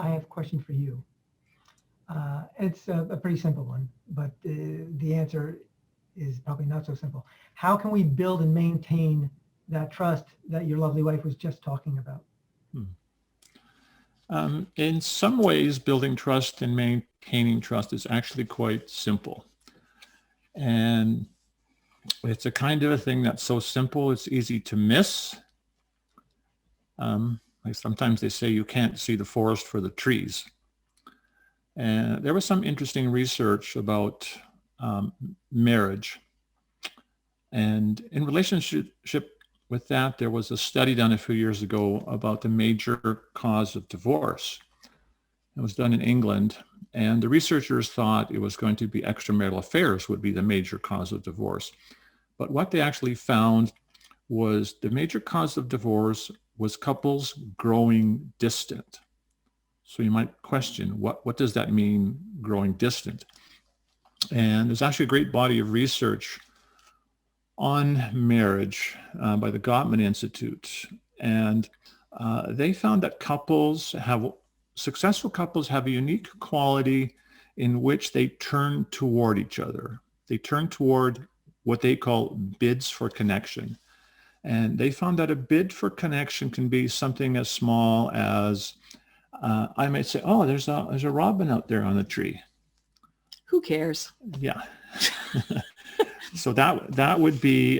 I have a question for you. It's a pretty simple one, but the answer is probably not so simple. How can we build and maintain that trust that your lovely wife was just talking about? Hmm. In some ways, building trust and maintaining trust is actually quite simple. And it's a kind of a thing that's so simple, it's easy to miss. Like sometimes they say you can't see the forest for the trees. And there was some interesting research about marriage. And in relationship with that, there was a study done a few years ago about the major cause of divorce. It was done in England, and the researchers thought it was going to be extramarital affairs would be the major cause of divorce. But what they actually found was the major cause of divorce was couples growing distant. So you might question, what does that mean, growing distant? And there's actually a great body of research on marriage by the Gottman Institute. And they found that successful couples have a unique quality in which they turn toward each other. They turn toward what they call bids for connection. And they found that a bid for connection can be something as small as I might say, oh, there's a robin out there on the tree. Who cares? Yeah. So that would be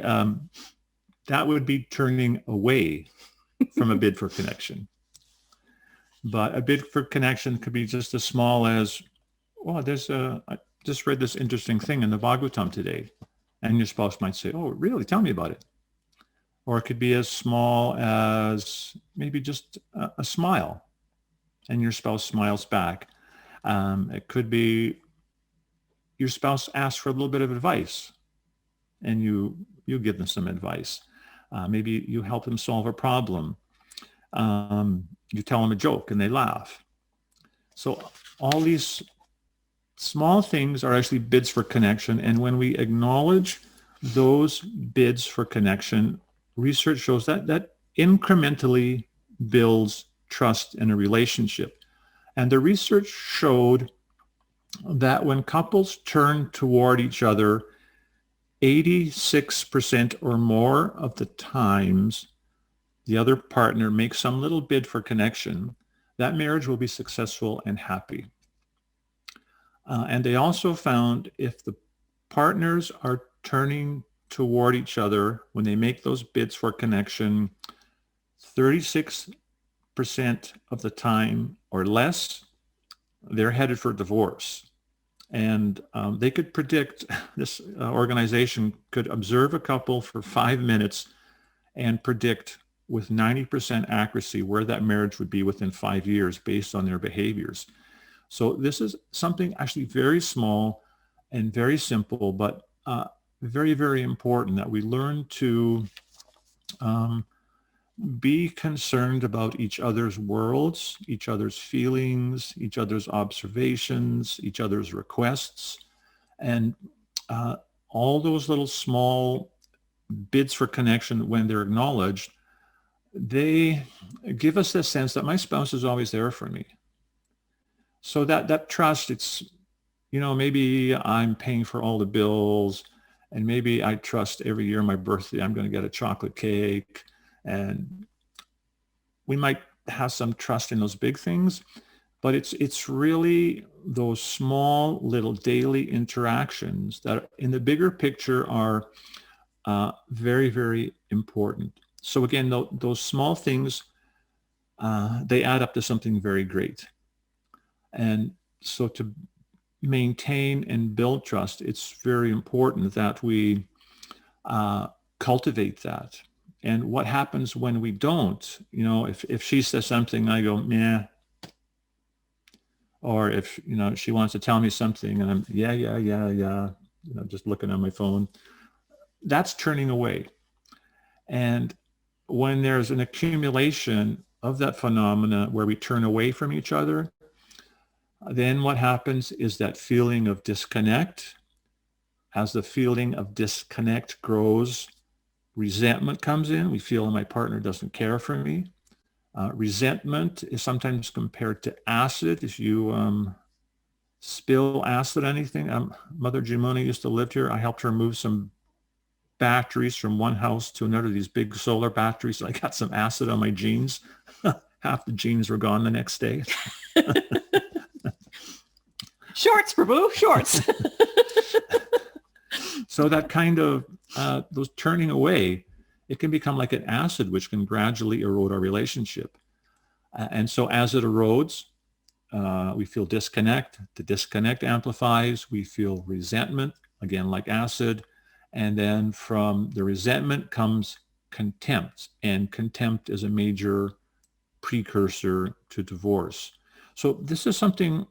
turning away from a bid for connection. But a bid for connection could be just as small as, oh, I just read this interesting thing in the Bhagavatam today. And your spouse might say, oh, really? Tell me about it. Or it could be as small as maybe just a smile, and your spouse smiles back. It could be your spouse asks for a little bit of advice, and you give them some advice. Maybe you help them solve a problem. You tell them a joke, and they laugh. So all these small things are actually bids for connection, and when we acknowledge those bids for connection, research shows that incrementally builds trust in a relationship. And the research showed that when couples turn toward each other, 86% or more of the times the other partner makes some little bid for connection, that marriage will be successful and happy. And they also found if the partners are turning toward each other when they make those bids for connection, 36% of the time or less, they're headed for divorce. And they could predict, this organization could observe a couple for 5 minutes and predict with 90% accuracy where that marriage would be within 5 years based on their behaviors. So this is something actually very small and very simple, but very, very important that we learn to be concerned about each other's worlds, each other's feelings, each other's observations, each other's requests, and all those little small bids for connection, when they're acknowledged, they give us the sense that my spouse is always there for me. So that trust, it's, maybe I'm paying for all the bills, and maybe I trust every year my birthday, I'm going to get a chocolate cake. And we might have some trust in those big things, but it's really those small little daily interactions that in the bigger picture are very, very important. So again, those small things, they add up to something very great. And so to maintain and build trust, it's very important that we cultivate that. And what happens when we don't, if she says something, I go, meh. Or if, she wants to tell me something and I'm, yeah, just looking on my phone, that's turning away. And when there's an accumulation of that phenomena where we turn away from each other, then what happens is that feeling of disconnect. As the feeling of disconnect grows, resentment comes in. We feel my partner doesn't care for me. Resentment is sometimes compared to acid. If you spill acid on anything, Mother Jimoni used to live here. I helped her move some batteries from one house to another, these big solar batteries. I got some acid on my jeans. Half the jeans were gone the next day. Shorts, Prabhu, shorts. So that kind of, those turning away, it can become like an acid, which can gradually erode our relationship. And so as it erodes, we feel disconnect. The disconnect amplifies. We feel resentment, again, like acid. And then from the resentment comes contempt. And contempt is a major precursor to divorce. So this is something,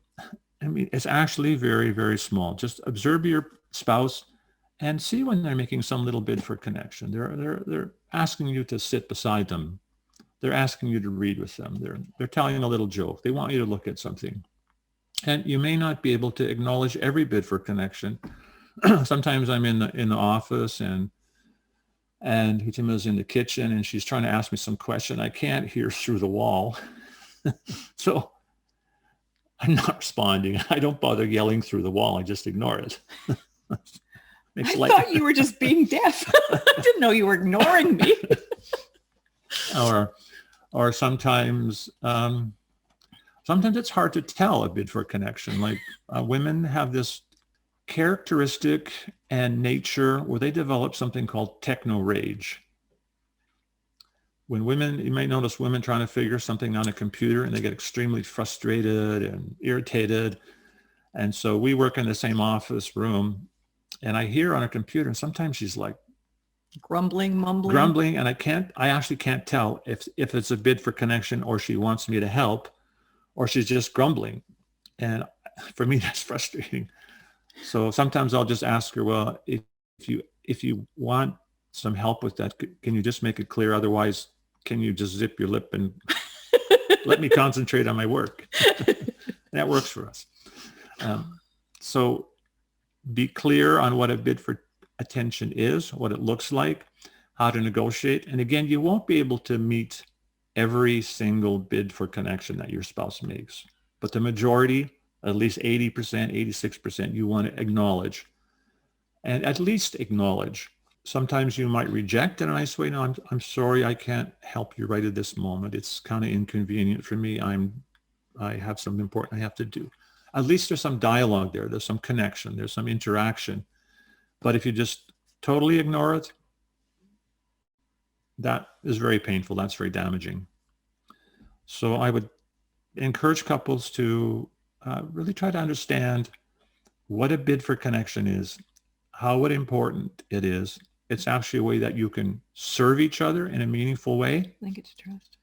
I mean, it's actually very, very small. Just observe your spouse and see when they're making some little bid for connection. They're asking you to sit beside them. They're asking you to read with them. They're telling a little joke. They want you to look at something. And you may not be able to acknowledge every bid for connection. Sometimes I'm in the office and Utima's in the kitchen and she's trying to ask me some question. I can't hear through the wall. So I'm not responding. I don't bother yelling through the wall. I just ignore it. I thought you were just being deaf. I didn't know you were ignoring me. Or sometimes it's hard to tell a bid for connection. Like women have this characteristic and nature where they develop something called techno rage. When women, you might notice women trying to figure something on a computer and they get extremely frustrated and irritated. And so we work in the same office room and I hear on a computer and sometimes she's like grumbling, mumbling. And I actually can't tell if it's a bid for connection or she wants me to help or she's just grumbling. And for me, that's frustrating. So sometimes I'll just ask her, well, if you want some help with that, can you just make it clear? Otherwise, can you just zip your lip and let me concentrate on my work? That works for us. So be clear on what a bid for attention is, what it looks like, how to negotiate. And again, you won't be able to meet every single bid for connection that your spouse makes, but the majority, at least 80%, 86%, you want to acknowledge and at least acknowledge. Sometimes you might reject in a nice way. No, I'm sorry, I can't help you right at this moment. It's kind of inconvenient for me. I have something important I have to do. At least there's some dialogue there. There's some connection. There's some interaction. But if you just totally ignore it, that is very painful. That's very damaging. So I would encourage couples to really try to understand what a bid for connection is, how important it is. It's actually a way that you can serve each other in a meaningful way. I think it's trust.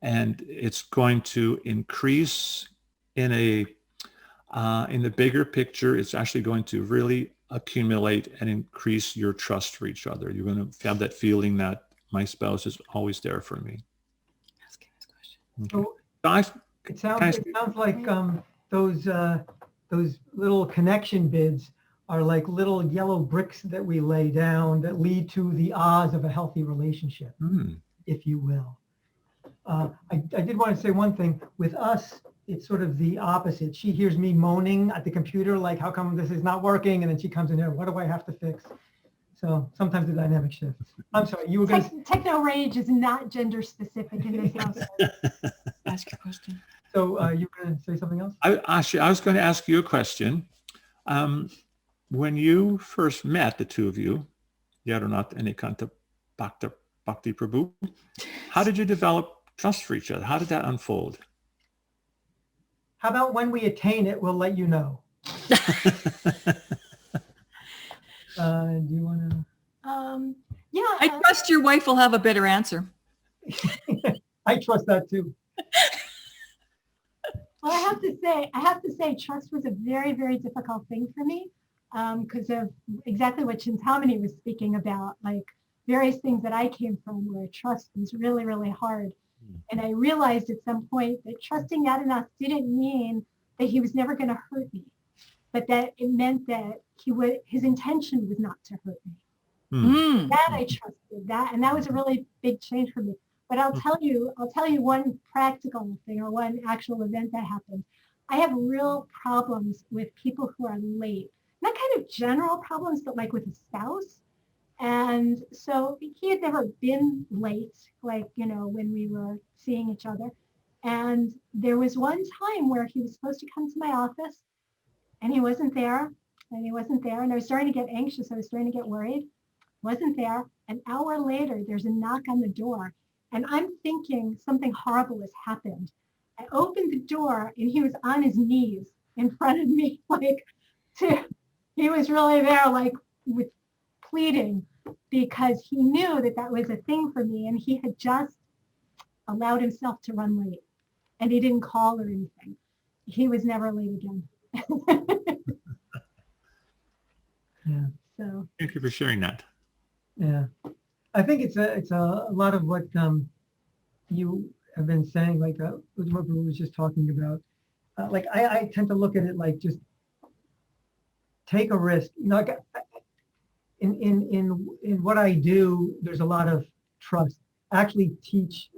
And it's going to increase in the bigger picture. It's actually going to really accumulate and increase your trust for each other. You're going to have that feeling that my spouse is always there for me. Ask him this question. Okay. So it sounds like those little connection bids are like little yellow bricks that we lay down that lead to the Oz of a healthy relationship, if you will. I did want to say one thing. With us, it's sort of the opposite. She hears me moaning at the computer, like, how come this is not working? And then she comes in here, what do I have to fix? So sometimes the dynamic shifts. I'm sorry, you were going to... Techno rage is not gender specific in this house. Ask your question. So you were going to say something else? I was going to ask you a question. When you first met, the two of you, Yadhunatha and Ekantha Bhakti Prabhu, how did you develop trust for each other? How did that unfold? How about when we attain it, we'll let you know. Do you want to? Yeah. I trust your wife will have a better answer. I trust that too. Well, I have to say, trust was a very, very difficult thing for me because of exactly what Chintamani was speaking about, like various things that I came from where trust was really, really hard. And I realized at some point that trusting Yadhunatha didn't mean that he was never going to hurt me, but that it meant that his intention was not to hurt me. That I trusted that. And that was a really big change for me. But I'll tell you one practical thing or one actual event that happened. I have real problems with people who are late. Not kind of general problems, but like with a spouse. And so he had never been late, like, when we were seeing each other. And there was one time where he was supposed to come to my office and he wasn't there. And he wasn't there. And I was starting to get anxious. I was starting to get worried. Wasn't there. An hour later, there's a knock on the door. And I'm thinking something horrible has happened. I opened the door and he was on his knees in front of me, he was really there, like with pleading, because he knew that that was a thing for me, and he had just allowed himself to run late, and he didn't call or anything. He was never late again. Yeah. So Thank you for sharing that. Yeah. I think it's a lot of what you have been saying, like what Brew was just talking about. Like I tend to look at it like just take a risk. Like in what I do, there's a lot of trust. I actually teach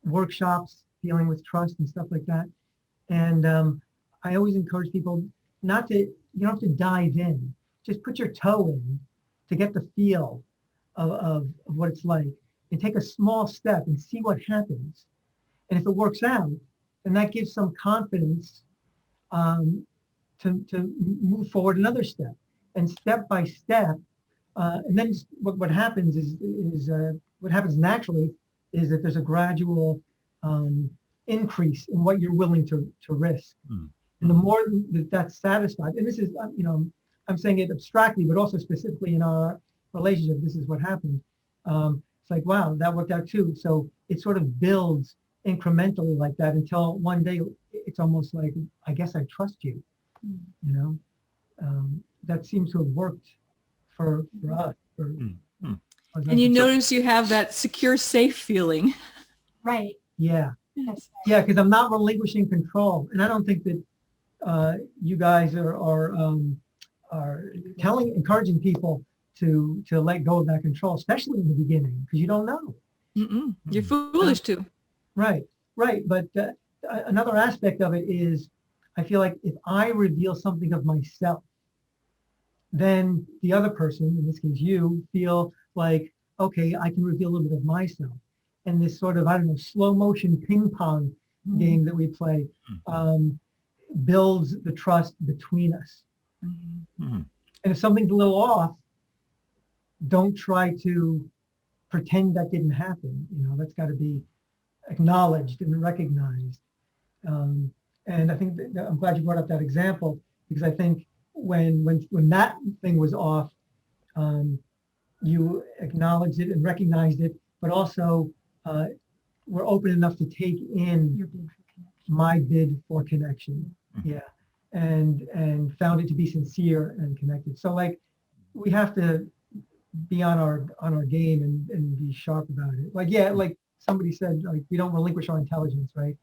workshops dealing with trust and stuff like that. And I always encourage people you don't have to dive in. Just put your toe in to get the feel of what it's like, and take a small step and see what happens. And if it works out, then that gives some confidence to move forward another step. And step by step, and then what happens is what happens naturally is that there's a gradual increase in what you're willing to risk. Mm. And the more that's satisfied, and this is, I'm saying it abstractly, but also specifically in our relationship, this is what happened. It's like, wow, that worked out too. So it sort of builds incrementally like that until one day it's almost like, I guess I trust you, that seems to have worked for us. And you notice you have that secure, safe feeling. Right. Yeah. Yes. Yeah, because I'm not relinquishing control. And I don't think that you guys are encouraging people to let go of that control, especially in the beginning, because you don't know. Mm-mm. You're foolish to. Right. But another aspect of it is, I feel like if I reveal something of myself, then the other person, in this case you, feel like, okay, I can reveal a little bit of myself. And this sort of, slow motion ping pong game that we play builds the trust between us. Mm-hmm. And if something's a little off, don't try to pretend that didn't happen. That's got to be acknowledged and recognized. And I think that I'm glad you brought up that example, because I think when that thing was off, you acknowledged it and recognized it, but also were open enough to take in my bid for connection. Mm-hmm. Yeah. And found it to be sincere and connected. So like, we have to be on our game and be sharp about it. Like, yeah, like somebody said, like, we don't relinquish our intelligence, right?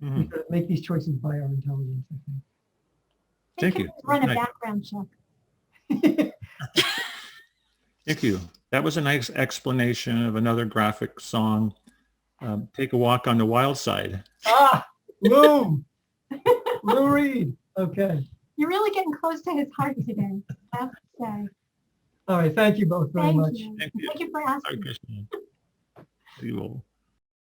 Mm-hmm. We make these choices by our intelligence, I think. Thank you. Run a background check. Thank you. That was a nice explanation of another graphic song. Take a Walk on the Wild Side. Lou Reed. Okay. You're really getting close to his heart today, I have to say. All right. Thank you both very much. Thank you for asking. You will.